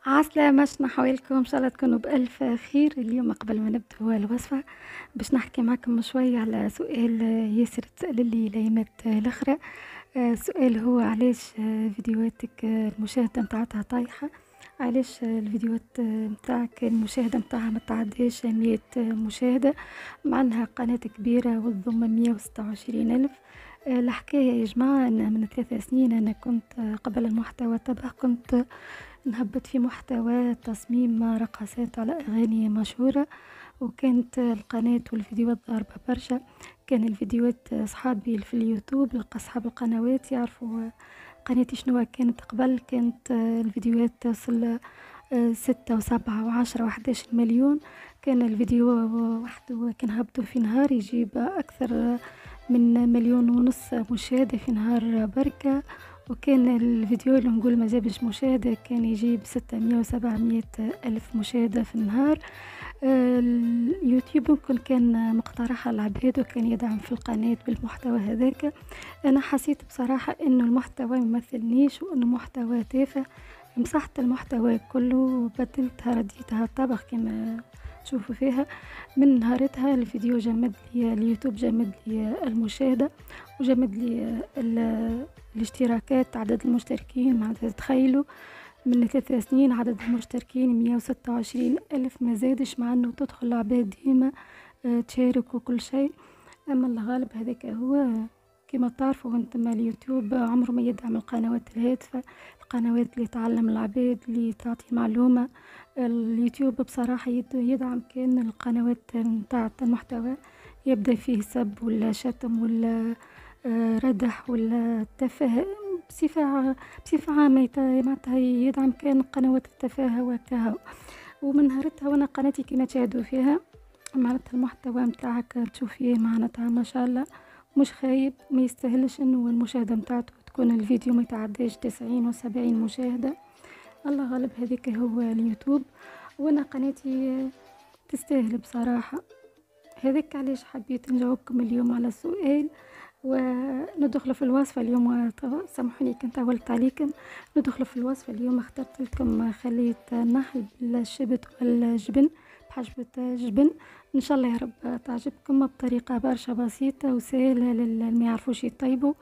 عسلامة، شنو حوالكم؟ ان شاء الله تكونوا بألف خير. اليوم قبل ما نبدأ الوصفة باش نحكي معكم شوية على سؤال ياسر تسأل لي الايامات الاخرى. السؤال هو علاش فيديوهاتك المشاهدة متاعتها طايحة؟ علاش الفيديوهات متاعك المشاهدة متاعها متعداش 100 مشاهدة مع انها قناة كبيرة وتضم 126 ألف؟ الحكاية يا جماعة أن من 3 سنين أنا كنت قبل المحتوى تبع كنت نهبط في محتوى تصميم رقصات على أغاني مشهورة، وكانت القناة والفيديوهات ضاربة برشا. كان الفيديوهات صحابي في اليوتيوب، أصحاب القنوات يعرفوا قناتي شنو كانت قبل. كانت الفيديوهات تصل 6 و7 و10 و11 مليون. كان الفيديو وحده كان هبطه في نهار يجيب أكثر من 1,500,000 مشاهدة في نهار بركة. وكان الفيديو اللي نقول ما جابش مشاهدة كان يجيب 600 و700 ألف مشاهدة في النهار. اليوتيوب ممكن كان مقترح على العباد وكان يدعم في القناة بالمحتوى هذاك. أنا حسيت بصراحة إنه المحتوى ممثلنيش وإنه محتوى تافه. مسحت المحتوى كله وبدلتها رديتها طبخ كما تشوفوا فيها. من نهارتها الفيديو جمد لي اليوتيوب، جمد لي المشاهدة وجمد لي الاشتراكات. عدد المشتركين ما تتخيلوا، من 3 سنين عدد المشتركين 126 ألف، ما زادش مع انه تدخل العباد ديما تشارك وكل شيء. اما الغالب هذاك هو كما تعرفوا انتم، اليوتيوب عمره ما يدعم القنوات الهادفة، القنوات اللي تعلم العباد اللي تعطي معلومة. اليوتيوب بصراحة يدعم كان القنوات نتاع المحتوى يبدأ فيه سب ولا شتم ولا ردح ولا تفاهة بصفة عامة. معناتها يدعم كان قنوات التفاهة وكها. ومن نهارتها وانا قناتي كما تشاهدوا فيها معناتها المحتوى متاعك تشوف فيه معناتها ما شاء الله مش خايب، ما يستاهلش انه المشاهدة متاعته تكون الفيديو ما يتعداش 90 و70 مشاهدة. الله غالب هذيك هو اليوتيوب، وانا قناتي تستاهل بصراحة. هذاك علاش حبيت نجاوبكم اليوم على السؤال وندخل في الوصفة اليوم. سامحوني كنت طولت عليكم. ندخل في الوصفة اليوم. اخترت لكم خليط النحل بالشبت والجبن بحجبة جبن. ان شاء الله يا رب تعجبكم بطريقة برشا بسيطة وسهلة للي ما يعرفوش يطيبوا.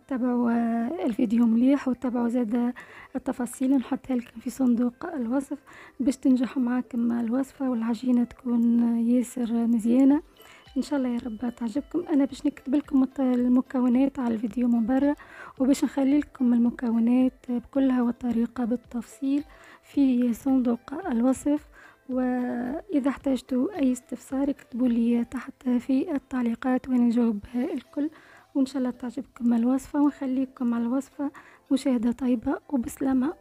تابعوا الفيديو مليح وتابعوا زاد التفاصيل نحطها لكم في صندوق الوصف باش تنجح معاكم الوصفة والعجينة تكون ياسر مزيانة. ان شاء الله يا رب تعجبكم. انا باش نكتب لكم المكونات على الفيديو من برا، وباش نخلي لكم المكونات بكلها والطريقة بالتفصيل في صندوق الوصف. واذا احتجتوا اي استفسار اكتبوا لي تحت في التعليقات وانا نجاوب الكل. وان شاء الله تعجبكم الوصفة ونخليكم على الوصفة مشاهدة طيبة وبسلامة.